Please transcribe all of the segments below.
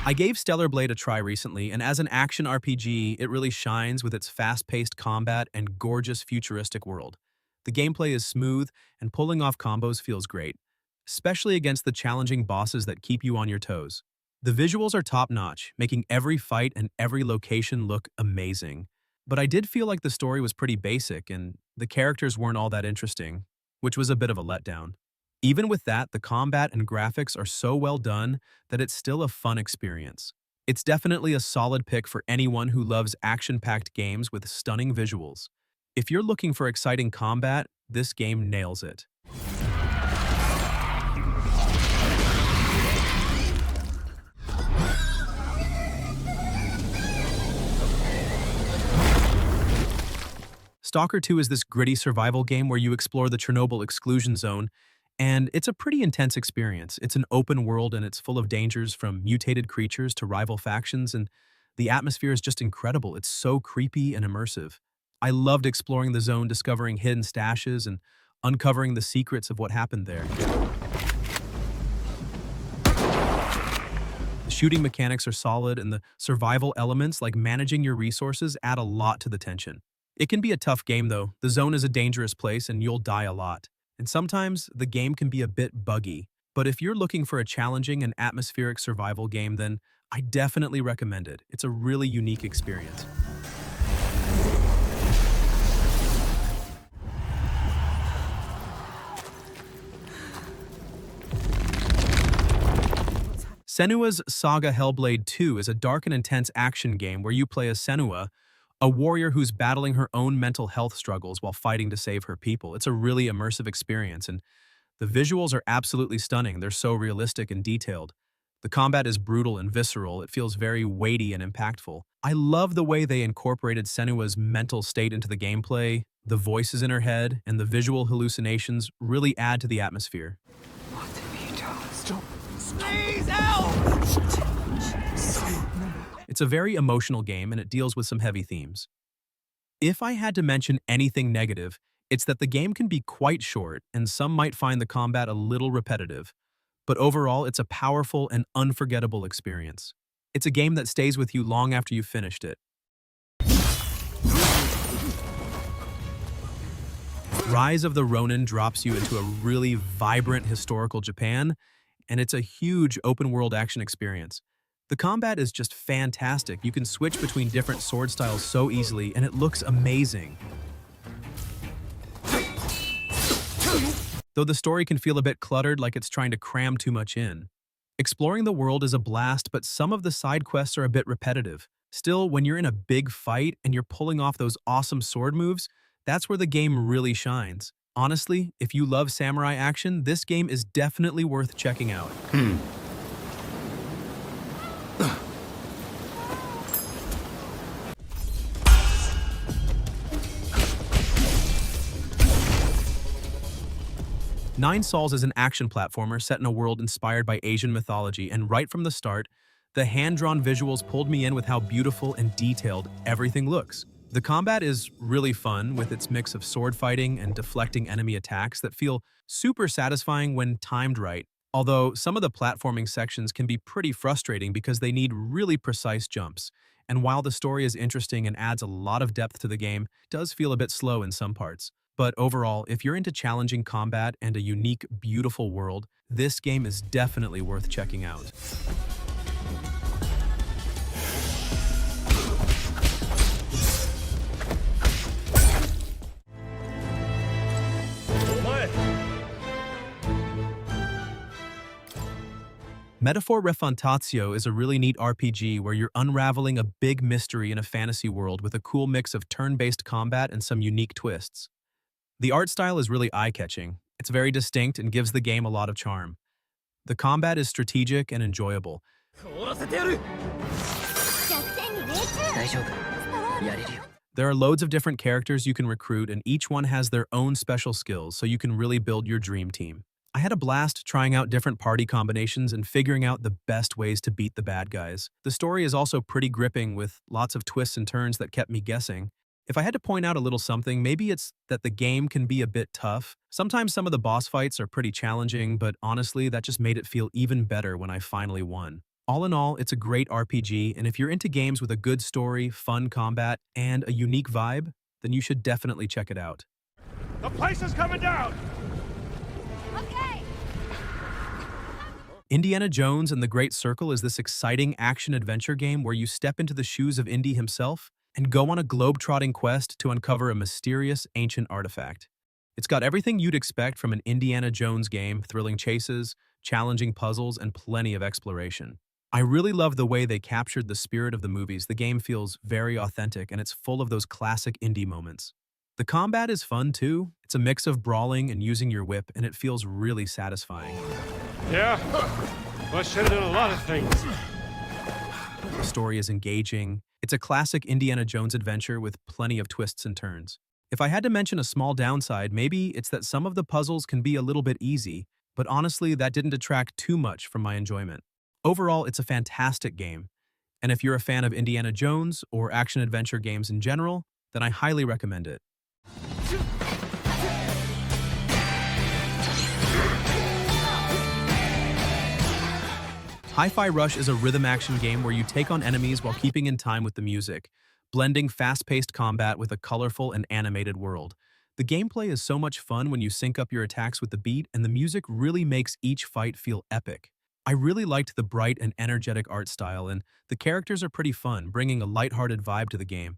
I gave Stellar Blade a try recently, and as an action RPG, it really shines with its fast-paced combat and gorgeous futuristic world. The gameplay is smooth, and pulling off combos feels great, especially against the challenging bosses that keep you on your toes. The visuals are top-notch, making every fight and every location look amazing. But I did feel like the story was pretty basic, and the characters weren't all that interesting, which was a bit of a letdown. Even with that, the combat and graphics are so well done that it's still a fun experience. It's definitely a solid pick for anyone who loves action-packed games with stunning visuals. If you're looking for exciting combat, this game nails it. Stalker 2 is this gritty survival game where you explore the Chernobyl exclusion zone, and it's a pretty intense experience. It's an open world and it's full of dangers from mutated creatures to rival factions, and the atmosphere is just incredible. It's so creepy and immersive. I loved exploring the zone, discovering hidden stashes, and uncovering the secrets of what happened there. The shooting mechanics are solid, and the survival elements, like managing your resources, add a lot to the tension. It can be a tough game, though. The zone is a dangerous place, and you'll die a lot. And sometimes, the game can be a bit buggy. But if you're looking for a challenging and atmospheric survival game, then I definitely recommend it. It's a really unique experience. Senua's Saga Hellblade 2 is a dark and intense action game where you play as Senua, a warrior who's battling her own mental health struggles while fighting to save her people. It's a really immersive experience, and the visuals are absolutely stunning. They're so realistic and detailed. The combat is brutal and visceral. It feels very weighty and impactful. I love the way they incorporated Senua's mental state into the gameplay. The voices in her head and the visual hallucinations really add to the atmosphere. What have you done? Stop. Please help! It's a very emotional game, and it deals with some heavy themes. If I had to mention anything negative, it's that the game can be quite short, and some might find the combat a little repetitive. But overall, it's a powerful and unforgettable experience. It's a game that stays with you long after you've finished it. Rise of the Ronin drops you into a really vibrant historical Japan, and it's a huge open-world action experience. The combat is just fantastic. You can switch between different sword styles so easily, and it looks amazing. Though the story can feel a bit cluttered, like it's trying to cram too much in. Exploring the world is a blast, but some of the side quests are a bit repetitive. Still, when you're in a big fight and you're pulling off those awesome sword moves, that's where the game really shines. Honestly, if you love samurai action, this game is definitely worth checking out. 9 Sols is an action platformer set in a world inspired by Asian mythology, and right from the start, the hand-drawn visuals pulled me in with how beautiful and detailed everything looks. The combat is really fun with its mix of sword fighting and deflecting enemy attacks that feel super satisfying when timed right, although some of the platforming sections can be pretty frustrating because they need really precise jumps. And while the story is interesting and adds a lot of depth to the game, it does feel a bit slow in some parts. But overall, if you're into challenging combat and a unique, beautiful world, this game is definitely worth checking out. Metaphor Refantatio is a really neat RPG where you're unraveling a big mystery in a fantasy world with a cool mix of turn-based combat and some unique twists. The art style is really eye-catching. It's very distinct and gives the game a lot of charm. The combat is strategic and enjoyable. There are loads of different characters you can recruit, and each one has their own special skills, so you can really build your dream team. I had a blast trying out different party combinations and figuring out the best ways to beat the bad guys. The story is also pretty gripping with lots of twists and turns that kept me guessing. If I had to point out a little something, maybe it's that the game can be a bit tough. Sometimes some of the boss fights are pretty challenging, but honestly, that just made it feel even better when I finally won. All in all, it's a great RPG, and if you're into games with a good story, fun combat, and a unique vibe, then you should definitely check it out. The place is coming down! Okay. Indiana Jones and the Great Circle is this exciting action-adventure game where you step into the shoes of Indy himself and go on a globe-trotting quest to uncover a mysterious ancient artifact. It's got everything you'd expect from an Indiana Jones game: thrilling chases, challenging puzzles, and plenty of exploration. I really love the way they captured the spirit of the movies. The game feels very authentic, and it's full of those classic indie moments. The combat is fun too. It's a mix of brawling and using your whip, and it feels really satisfying. Yeah? Well, should have done a lot of things. The story is engaging. It's a classic Indiana Jones adventure with plenty of twists and turns. If I had to mention a small downside, maybe it's that some of the puzzles can be a little bit easy, but honestly, that didn't detract too much from my enjoyment. Overall, it's a fantastic game, and if you're a fan of Indiana Jones or action-adventure games in general, then I highly recommend it. Hi-Fi Rush is a rhythm action game where you take on enemies while keeping in time with the music, blending fast-paced combat with a colorful and animated world. The gameplay is so much fun when you sync up your attacks with the beat, and the music really makes each fight feel epic. I really liked the bright and energetic art style, and the characters are pretty fun, bringing a lighthearted vibe to the game.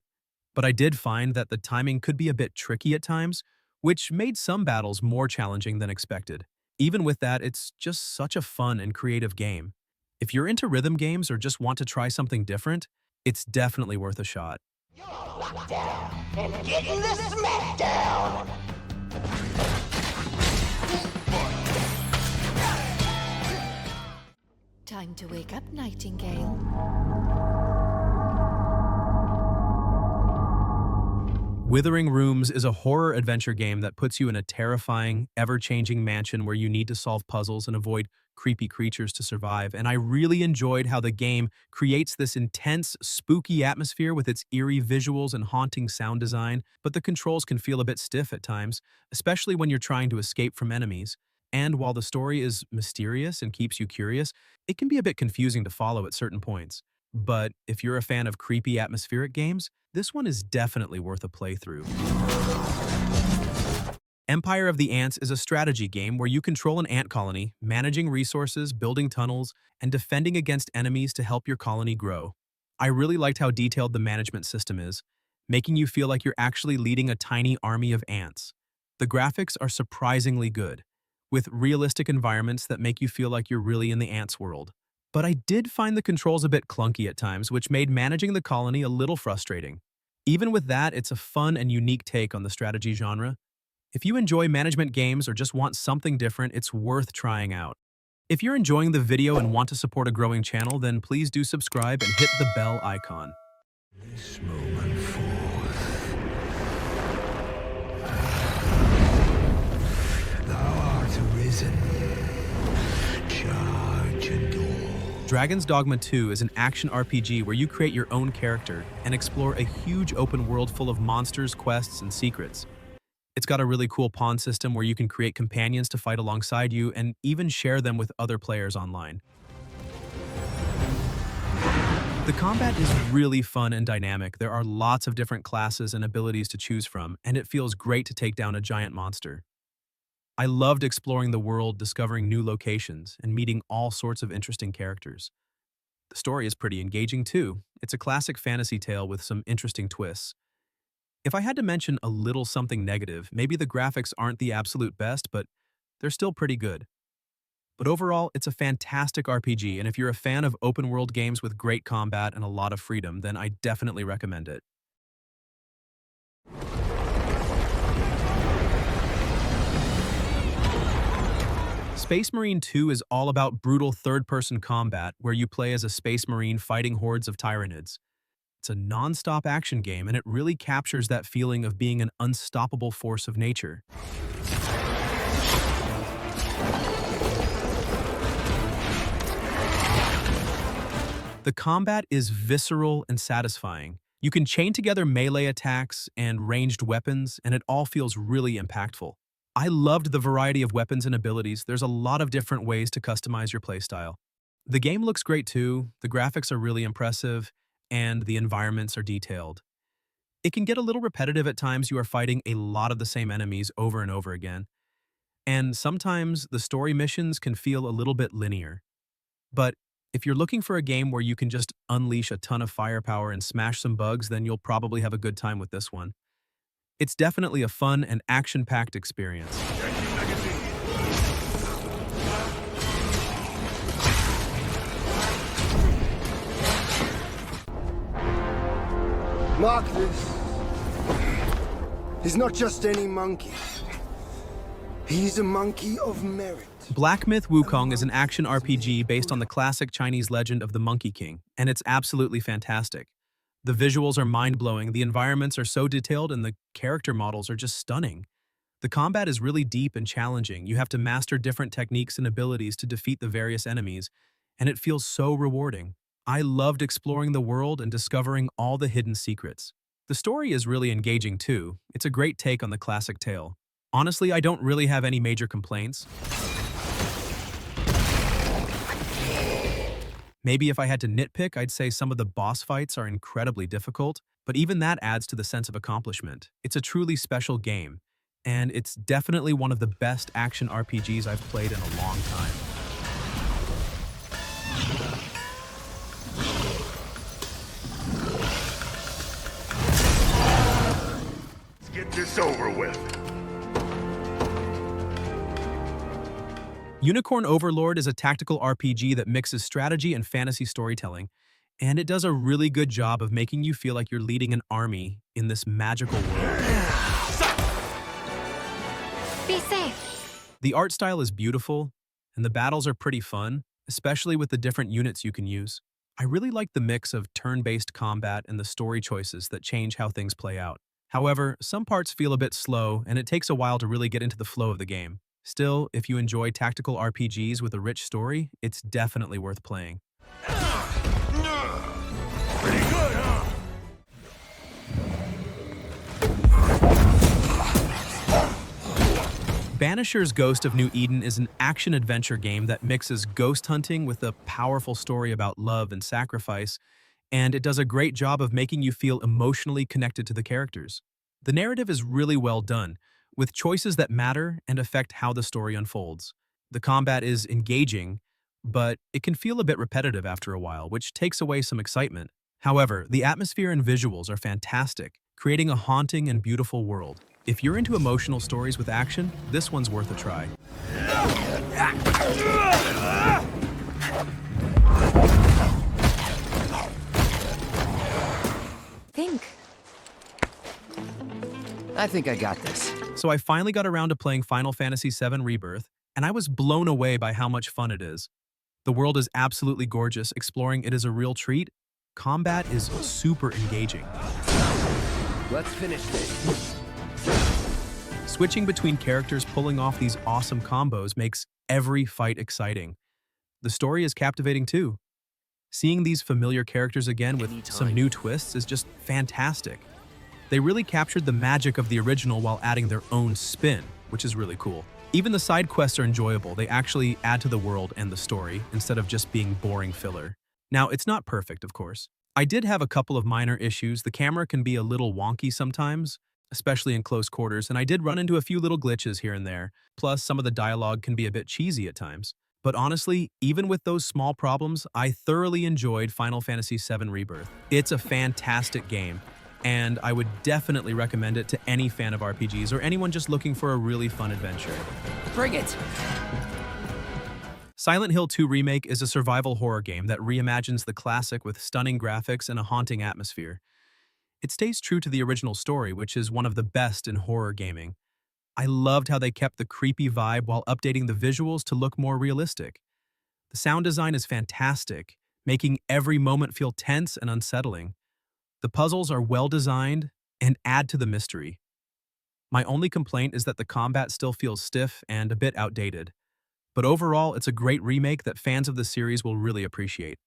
But I did find that the timing could be a bit tricky at times, which made some battles more challenging than expected. Even with that, it's just such a fun and creative game. If you're into rhythm games or just want to try something different, it's definitely worth a shot. Lockdown and getting the smackdown. Time to wake up, Nightingale. Withering Rooms is a horror adventure game that puts you in a terrifying, ever-changing mansion where you need to solve puzzles and avoid creepy creatures to survive, and I really enjoyed how the game creates this intense, spooky atmosphere with its eerie visuals and haunting sound design, but the controls can feel a bit stiff at times, especially when you're trying to escape from enemies. And while the story is mysterious and keeps you curious, it can be a bit confusing to follow at certain points. But if you're a fan of creepy atmospheric games, this one is definitely worth a playthrough. Empire of the Ants is a strategy game where you control an ant colony, managing resources, building tunnels, and defending against enemies to help your colony grow. I really liked how detailed the management system is, making you feel like you're actually leading a tiny army of ants. The graphics are surprisingly good, with realistic environments that make you feel like you're really in the ants' world. But I did find the controls a bit clunky at times, which made managing the colony a little frustrating. Even with that, it's a fun and unique take on the strategy genre. If you enjoy management games or just want something different, it's worth trying out. If you're enjoying the video and want to support a growing channel, then please do subscribe and hit the bell icon. This moment forth, thou art arisen. Charge and all. Dragon's Dogma 2 is an action RPG where you create your own character and explore a huge open world full of monsters, quests, and secrets. It's got a really cool pawn system where you can create companions to fight alongside you and even share them with other players online. The combat is really fun and dynamic. There are lots of different classes and abilities to choose from, and it feels great to take down a giant monster. I loved exploring the world, discovering new locations, and meeting all sorts of interesting characters. The story is pretty engaging too. It's a classic fantasy tale with some interesting twists. If I had to mention a little something negative, maybe the graphics aren't the absolute best, but they're still pretty good. But overall, it's a fantastic RPG, and if you're a fan of open-world games with great combat and a lot of freedom, then I definitely recommend it. Space Marine 2 is all about brutal third-person combat where you play as a space marine fighting hordes of Tyranids. It's a non-stop action game, and it really captures that feeling of being an unstoppable force of nature. The combat is visceral and satisfying. You can chain together melee attacks and ranged weapons, and it all feels really impactful. I loved the variety of weapons and abilities. There's a lot of different ways to customize your playstyle. The game looks great too, the graphics are really impressive, and the environments are detailed. It can get a little repetitive at times. You are fighting a lot of the same enemies over and over again, and sometimes the story missions can feel a little bit linear. But if you're looking for a game where you can just unleash a ton of firepower and smash some bugs, then you'll probably have a good time with this one. It's definitely a fun and action-packed experience. Mark this. He's not just any monkey. He's a monkey of merit. Black Myth Wukong is an action RPG based on the classic Chinese legend of the Monkey King, and it's absolutely fantastic. The visuals are mind-blowing, the environments are so detailed, and the character models are just stunning. The combat is really deep and challenging. You have to master different techniques and abilities to defeat the various enemies, and it feels so rewarding. I loved exploring the world and discovering all the hidden secrets. The story is really engaging too. It's a great take on the classic tale. Honestly, I don't really have any major complaints. Maybe if I had to nitpick, I'd say some of the boss fights are incredibly difficult, but even that adds to the sense of accomplishment. It's a truly special game, and it's definitely one of the best action RPGs I've played in a long time. Let's get this over with. Unicorn Overlord is a tactical RPG that mixes strategy and fantasy storytelling, and it does a really good job of making you feel like you're leading an army in this magical world. Be safe. The art style is beautiful, and the battles are pretty fun, especially with the different units you can use. I really like the mix of turn-based combat and the story choices that change how things play out. However, some parts feel a bit slow, and it takes a while to really get into the flow of the game. Still, if you enjoy tactical RPGs with a rich story, it's definitely worth playing. Pretty good, huh? Banisher's Ghost of New Eden is an action-adventure game that mixes ghost hunting with a powerful story about love and sacrifice, and it does a great job of making you feel emotionally connected to the characters. The narrative is really well done, with choices that matter and affect how the story unfolds. The combat is engaging, but it can feel a bit repetitive after a while, which takes away some excitement. However, the atmosphere and visuals are fantastic, creating a haunting and beautiful world. If you're into emotional stories with action, this one's worth a try. I think I got this. So I finally got around to playing Final Fantasy VII Rebirth, and I was blown away by how much fun it is. The world is absolutely gorgeous, exploring it is a real treat. Combat is super engaging. Let's finish this. Switching between characters pulling off these awesome combos makes every fight exciting. The story is captivating too. Seeing these familiar characters again with some new twists is just fantastic. They really captured the magic of the original while adding their own spin, which is really cool. Even the side quests are enjoyable. They actually add to the world and the story instead of just being boring filler. Now, it's not perfect, of course. I did have a couple of minor issues. The camera can be a little wonky sometimes, especially in close quarters, and I did run into a few little glitches here and there. Plus, some of the dialogue can be a bit cheesy at times. But honestly, even with those small problems, I thoroughly enjoyed Final Fantasy VII Rebirth. It's a fantastic game, and I would definitely recommend it to any fan of RPGs or anyone just looking for a really fun adventure. Bring it! Silent Hill 2 Remake is a survival horror game that reimagines the classic with stunning graphics and a haunting atmosphere. It stays true to the original story, which is one of the best in horror gaming. I loved how they kept the creepy vibe while updating the visuals to look more realistic. The sound design is fantastic, making every moment feel tense and unsettling. The puzzles are well designed and add to the mystery. My only complaint is that the combat still feels stiff and a bit outdated. But overall, it's a great remake that fans of the series will really appreciate.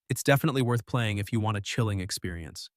It's definitely worth playing if you want a chilling experience.